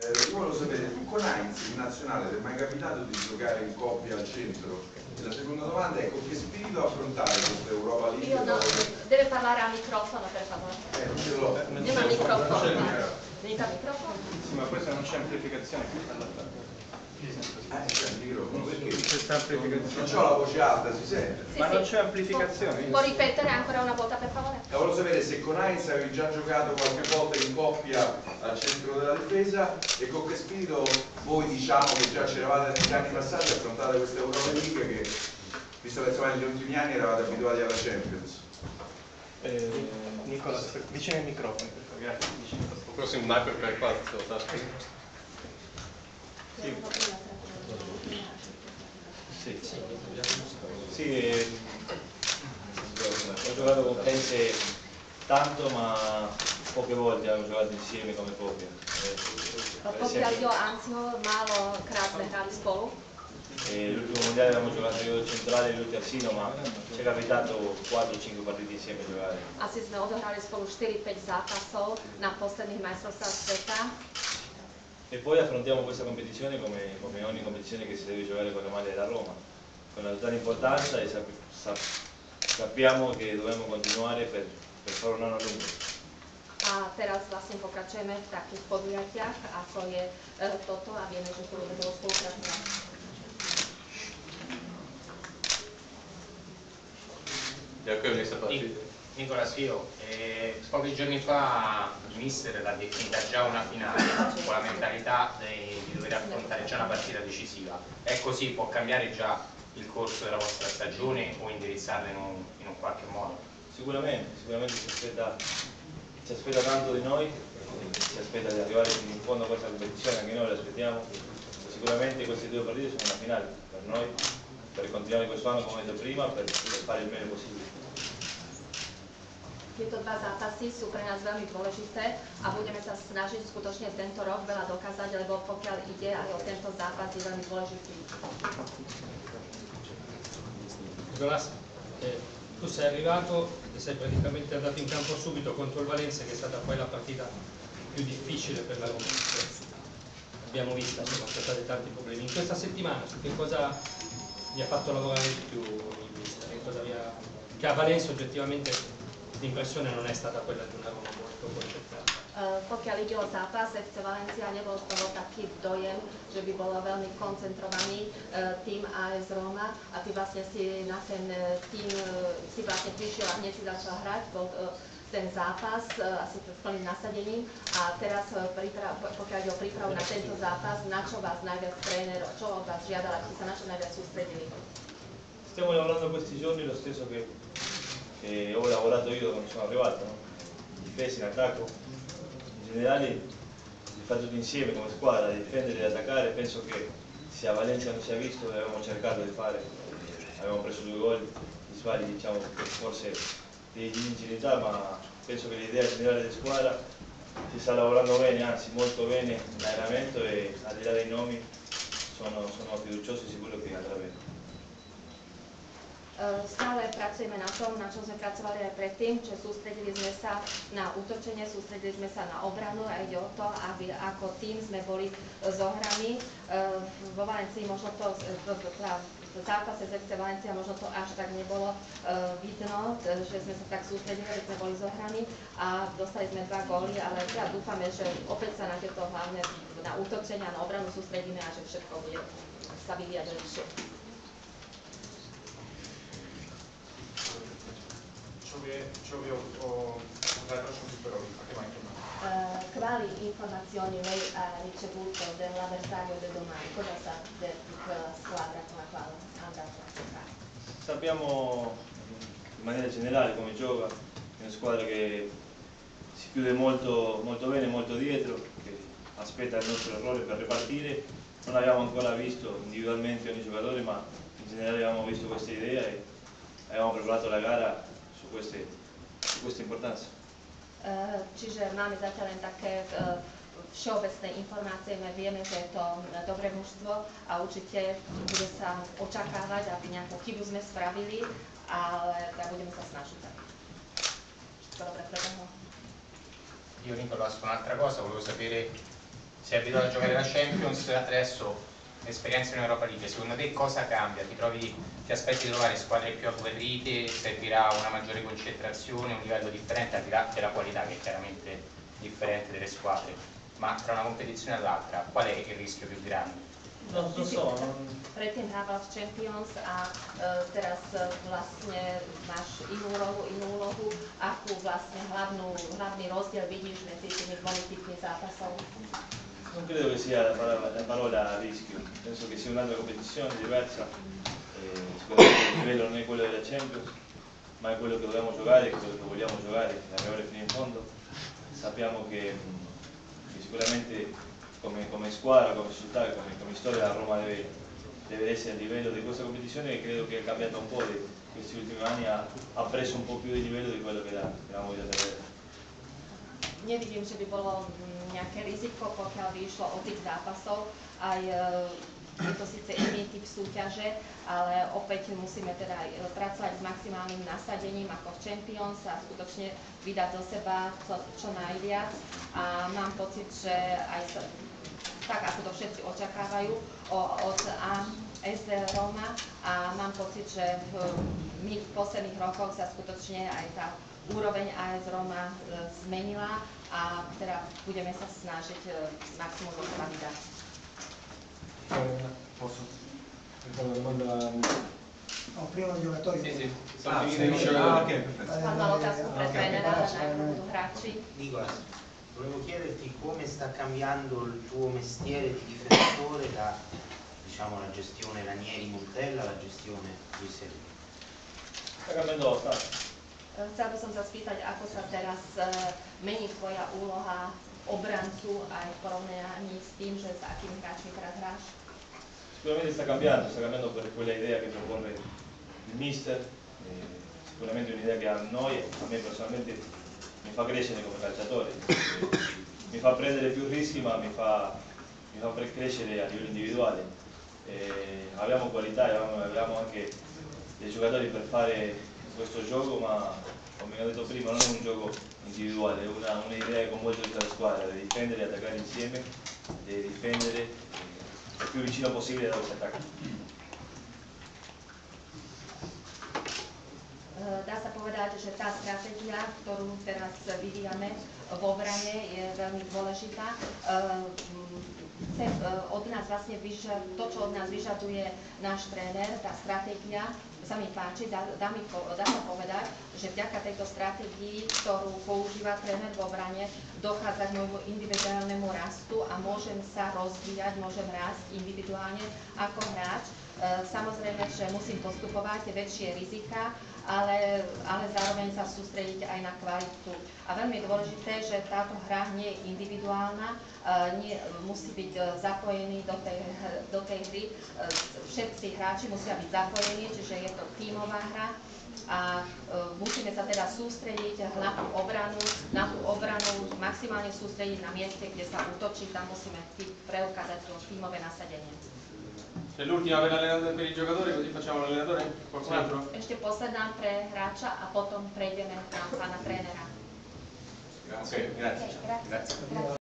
Io volevo sapere, tu con Heinz in nazionale ti è mai capitato di giocare in coppia al centro? E la seconda domanda è con che spirito affrontare questa Europa League? Io no, deve parlare al microfono per favore. Non ce l'ho. Andiamo al microfono. Venite al microfono. Sì, ma questa non c'è amplificazione qui C'è il microfono, perché? Questa amplificazione. Non c'ho la voce alta, si sente? Sì, Ma sì. non c'è amplificazione. Può ripetere ancora una volta per favore? Volevo sapere se con Heinz avevi già giocato qualche volta in coppia al centro della difesa e con che spirito voi, diciamo, che già c'eravate negli anni passati, affrontate questa Europa League che, visto che insomma negli ultimi anni eravate abituati alla Champions. Nicola, vicino ai microfoni, per favore. Grazie. Prosím najprv preklad otázky. Sì, ho giocato con Heinz tanto, ma poche volte abbiamo giocato insieme come coppia. Pokiaľ ide o Anziho, málo krát sme hrali spolu. L'ultimo mondiale abbiamo giocato io centrale e lui terzino, ma ci è capitato 4-5 partite insieme a giocare. Asi sme odohrali spolu 4-5 zápasov na posledných majstrovstvách sveta. E poi affrontiamo questa competizione come ogni competizione che si deve giocare con la maglia della Roma, con la totale importanza e sappiamo che dobbiamo continuare per fare un anno lungo. A teraz vlastne pokračujeme v takých podujatiach, ako je toto a vieme, že budeme dlho spolupracovať. Ďakujem, nech sa páči. Nicola Sfio, pochi giorni fa il mister l'ha definita già una finale con la mentalità di dover affrontare già una partita decisiva. È così? Può cambiare già il corso della vostra stagione o indirizzarla in un qualche modo? Sicuramente ci aspetta tanto di noi, ci aspetta di arrivare fino in fondo a questa competizione, anche noi lo aspettiamo. Sicuramente queste due partite sono una finale per noi, per continuare questo anno come ho detto prima, per fare il meglio possibile. Tieto dva zápasy sú pre nás veľmi dôležité a budeme sa snažiť skutočne tento rok veľa dokázať, lebo pokiaľ ide aj o tento zápas, je veľmi dôležitý. Nicolas, tu sei arrivato e sei praticamente andato in campo subito contro il Valencia, che è stata poi la partita più difficile per la Roma. Abbiamo visto, sono stati tanti problemi. In questa settimana su che cosa vi ha fatto lavorare di più il mister? Che a Valencia oggettivamente l'impressione non è stata quella di una Roma molto concentrata. Pokiaľ ide o zápas, FC Valencia nebol z toho taký dojem, že by bolo veľmi koncentrovaný tým AS Roma a ty vlastne si na ten tým si vlastne prišiel a hneď si začal hrať, bol ten zápas asi s plným nasadením a teraz pokiaľ ide o prípravu na tento zápas, na čo vás najviac tréner, čo od vás žiadala, či sa na čo najviac sústredili? Stiamo lavorando questi giorni lo stesso che ho lavorato io quando sono arrivato, no? Difesa, in attacco, in generale li fa tutti insieme come squadra, difendere e attaccare. Penso che sia a Valencia non si è visto, avevamo cercato di fare, abbiamo preso 2 gol, gli sbagli diciamo che forse di ingenuità, ma penso che l'idea generale di squadra si sta lavorando bene, anzi molto bene l'allenamento e al di là dei nomi sono fiducioso e sicuro che andrà bene. Stále pracujeme na tom, na čom sme pracovali aj predtým, že sústredili sme sa na útočenie, sústredili sme sa na obranu a ide o to, aby ako tým sme boli zohraní. Vo Valencii možno to v zápase z FC Valencia možno to až tak nebolo vidno, že sme sa tak sústredili, že sme boli zohraní a dostali sme 2 góly, ale ja dúfame, že opäť sa na tieto hlavne na útočenie a na obranu sústredíme a že všetko bude sa vyvíjať lepšie. Čo vie o zajtračnom superovi? Aké má informácie? Quali informazioni lei ha ricevuto dell'avversario del domani? Cosa sa della squadra con la quale è andato a giocare? Sappiamo in maniera generale come gioca, è una squadra che si chiude molto bene, molto dietro, che aspetta il nostro errore per ripartire. Non abbiamo ancora visto individualmente ogni giocatore, ma in generale abbiamo visto questa idea e abbiamo preparato la gara su questa importanza. Čiže máme zatiaľ len také všeobecné informácie, my vieme, že je to dobré mužstvo a určite bude sa očakávať, aby nejakú chybu sme spravili, ale budeme sa snažiť. To dobre prebehlo. Io Nicolas, un'altra cosa, volevo sapere sei abituato a giocare la Champions, adesso esperienza in Europa League, secondo te cosa cambia? Ti aspetti di trovare squadre più agguerrite, servirà una maggiore concentrazione, un livello differente al di là della qualità che è chiaramente differente delle squadre, ma tra una competizione e l'altra qual è il rischio più grande? No to so, Predtým hrával v Champions a teraz vlastne máš inú úlohu, akú vlastne hlavný rozdiel vidíš medzi tými dvomi typmi zápasov? non credo che sia la parola rischio, penso che sia un'altra competizione diversa, sicuramente il livello non è quello della Champions, ma è quello che dobbiamo giocare, è quello che vogliamo giocare, arrivare fino in fondo. Sappiamo che sicuramente come squadra, come società, come storia la Roma deve essere a livello di questa competizione e credo che è cambiato un po' di questi ultimi anni, ha preso un po' più di livello di quello che eravamo già vedere. Nevidím, že by bolo nejaké riziko, pokiaľ by išlo o tých zápasov. Aj je to síce iný typ súťaže, ale opäť musíme teda pracovať s maximálnym nasadením ako v Champions a skutočne vydať do seba čo najviac. A mám pocit, že aj tak, ako to všetci očakávajú od AS Roma, a mám pocit, že v posledných rokoch sa skutočne aj tá úroveň AS Roma zmenila a teda budeme sa snažiť maximum do seba vydať. Posso? Una domanda. No, prima i giocatori. Sì, Ok, perfetto. Mám otázku pre trénera, ale najprv budú hráči. Nicolas, volevo chiederti come sta cambiando il tuo mestiere di difensore da, diciamo, la gestione Ranieri-Montella alla gestione Luis Enrique. Sta cambiando abbastanza. Chcel by som sa spýtať, ako sa teraz mení tvoja úloha obrancu aj v porovnaní s tým, že s akými hráčmi teraz hráš? Sicuramente sta cambiando per quella idea che propone il mister, sicuramente un'idea che a noi, a me personalmente, mi fa crescere come calciatore, mi fa prendere più rischi ma mi fa crescere a livello individuale. Abbiamo qualità, abbiamo anche dei giocatori per fare questo gioco, ma come ho detto prima non è un gioco individuale, è un'idea che coinvolge tutta la squadra, di difendere e attaccare insieme, di difendere il più vicino possibile da questi attacchi. Dá sa povedať, že tá stratégia, ktorú teraz vyvíjame v obrane, je veľmi dôležitá. Chce od nás vlastne to, čo od nás vyžaduje náš tréner, tá stratégia sa mi páči, dá sa povedať, že vďaka tejto stratégii, ktorú používa tréner v obrane, dochádza k môjmu individuálnemu rastu a môžem sa rozvíjať, môžem rásť individuálne ako hráč. Samozrejme, že musím postupovať väčšie rizika, ale zároveň sa sústrediť aj na kvalitu. A veľmi je dôležité, že táto hra nie je individuálna, musí byť zapojení do tej hry. Všetci hráči musia byť zapojení, čiže je to tímová hra a musíme sa teda sústrediť na tú obranu, maximálne sústrediť na mieste, kde sa útočí, tam musíme preukázať to tímové nasadenie. C'è l'ultima per il giocatore, così facciamo l'allenatore? Qualcun altro? Ešte posledná pre hráča a potom prejdeme na pána trénera. Ok, grazie. Grazie.